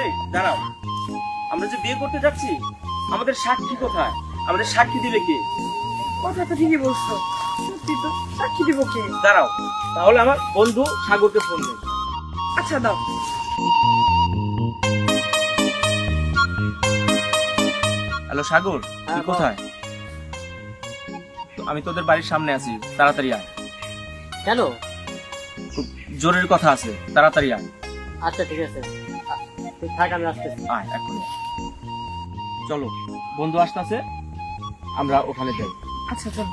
এই দাঁড়াও, আমরা যে বিয়ে করতে যাচ্ছি আমাদের সাক্ষী কোথায়? আমাদের সাক্ষী দিলে কে? কথা তো ঠিকই বলছো, সত্যি তো, সাক্ষী দিব কে? দাঁড়াও, তাহলে আমার বন্ধু সাগরকে ফোন দেব। আচ্ছা দাও। হ্যালো সাগর, তুই কোথায়? আমি তোদের বাড়ির সামনে আছি, তাড়াতাড়ি আয়। কেন? খুব জোরের কথা আছে, তাড়াতাড়ি আয়। আচ্ছা ঠিক আছে, তুই থাক, আমি আসতেছি। আয় এখনই আয়। চলো, বন্ধু আসতেছে, আমরা ওখানে যাই। আচ্ছা চল।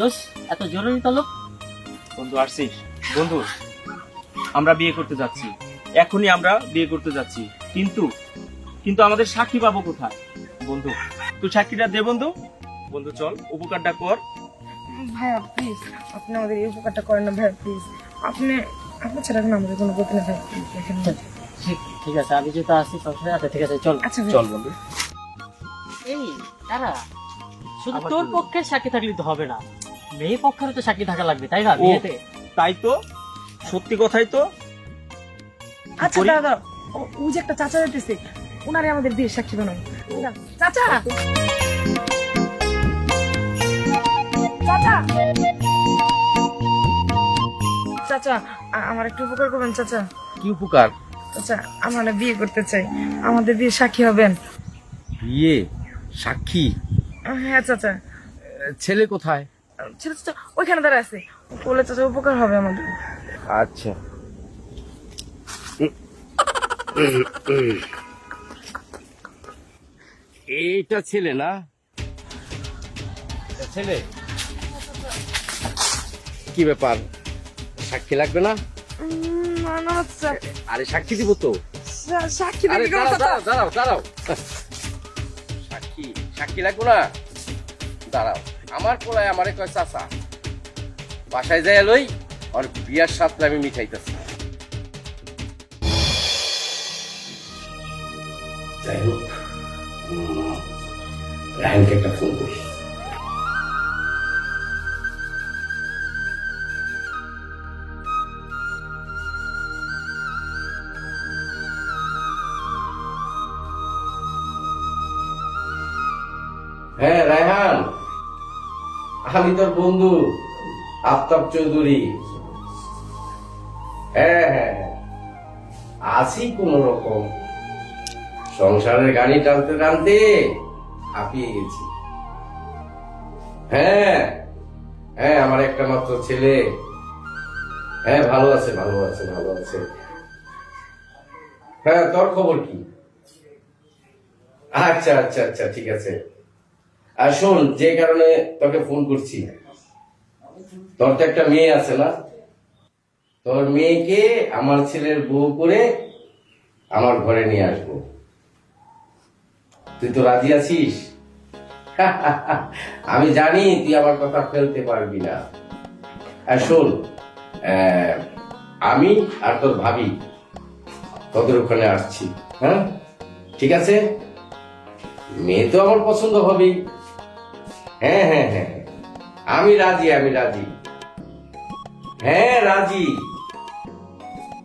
দোষ, এত জরুরি তলব? বন্ধু আসছিস? বন্ধু, আমরা বিয়ে করতে যাচ্ছি, এখনই আমরা বিয়ে করতে যাচ্ছি, কিন্তু কিন্তু আমাদের সাক্ষী পাবো কোথায়? বন্ধু, তুই সাক্ষীটা দে বন্ধু। বন্ধু চল, উপকারটা কর। ভাইয়া প্লিজ, আপনি আমাদের এই উপকারটা করেন না ভাইয়া প্লিজ। আপনি আপনি ছাড়া এখন আমাদের কোনো গতি না ভাইয়া, প্লিজ দেখেন না। ঠিক আছে, আমি যেহেতু আসছি সবসময়। আচ্ছা ঠিক আছে, চল। আচ্ছা ভাইয়া। চল বন্ধু। এই তারা শুধু আবার তোর কি? পক্ষের সাক্ষী থাকলে তো হবে না, মেয়ে পক্ষেরও তো সাক্ষী থাকা লাগবে, তাই না? ও, বিয়েতে তাই তো, সত্যি কথাই তো। আচ্ছা করি? দাদা, ও যে একটা চাচা যেতেছে, ওনারে আমাদের বিয়ের সাক্ষী বানান। চাচা, চাচা, চাচা, আমার একটু উপকার করবেন চাচা। কি উপকার? চাচা, আমরা না বিয়ে করতে চাই, আমাদের বিয়ের সাক্ষী হবেন। বিয়ে সাক্ষী? হ্যাঁ চাচা। ছেলে কোথায়? ছেলে চাচা ওইখানে দাঁড়ায় আছে, বলে চাচা উপকার হবে আমাদের। আচ্ছা, এইটা ছেলে না? এটা ছেলে? কি ব্যাপার, সাক্ষী লাগবে না? না না চাচা, আরে সাক্ষী দিব তো। সাক্ষী আরে দিবি কেন দাঁড়াও চাচা? দাঁড়াও দাঁড়াও দাঁড়াও, সাক্ষী সাক্ষী লাগবে না? দাঁড়াও, আমার পোলায় আমারে কয় চাচা, বাসায় যাই লই, আর বিয়ার সাথে আমি মিঠাইতেছি। যাই হোক, রায়নকে একটা ফোন করি। হ্যাঁ রায়হান, আমি তোর বন্ধু আফতাব চৌধুরী। হ্যাঁ হ্যাঁ হ্যাঁ, আছি কোন রকম, সংসারের গাড়ি টানতে টানতে হাঁপিয়ে গেছি। হ্যাঁ হ্যাঁ, আমার একটা মাত্র ছেলে। হ্যাঁ ভালো আছে ভালো আছে ভালো আছে। হ্যাঁ তোর খবর কি? আচ্ছা আচ্ছা আচ্ছা, ঠিক আছে। আর শোন, যে কারণে তোকে ফোন করছি, তোর তো একটা মেয়ে আছে না? তোর মেয়েকে আমার ছেলের বউ করে আমার ঘরে নিয়ে আসবো। তুই তো রাজি আছিস? আমি জানি তুই আমার কথা ফেলতে পারবি না। আর শোন, আমি আর তোর ভাবি তোদের ওখানে আসছি। হ্যাঁ ঠিক আছে, মেয়ে তো আমার পছন্দ হবেই। হ্যাঁ হ্যাঁ হ্যাঁ, আমি রাজি আমি রাজি। হ্যাঁ রাজি,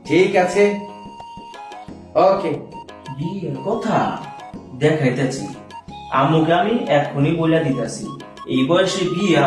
ঠিক আছে, ওকে। বিয়ের কথা দেখাইতেছি, আম্মুকে আমি এখনই বলে দিতেছি, এই বয়সে বিয়া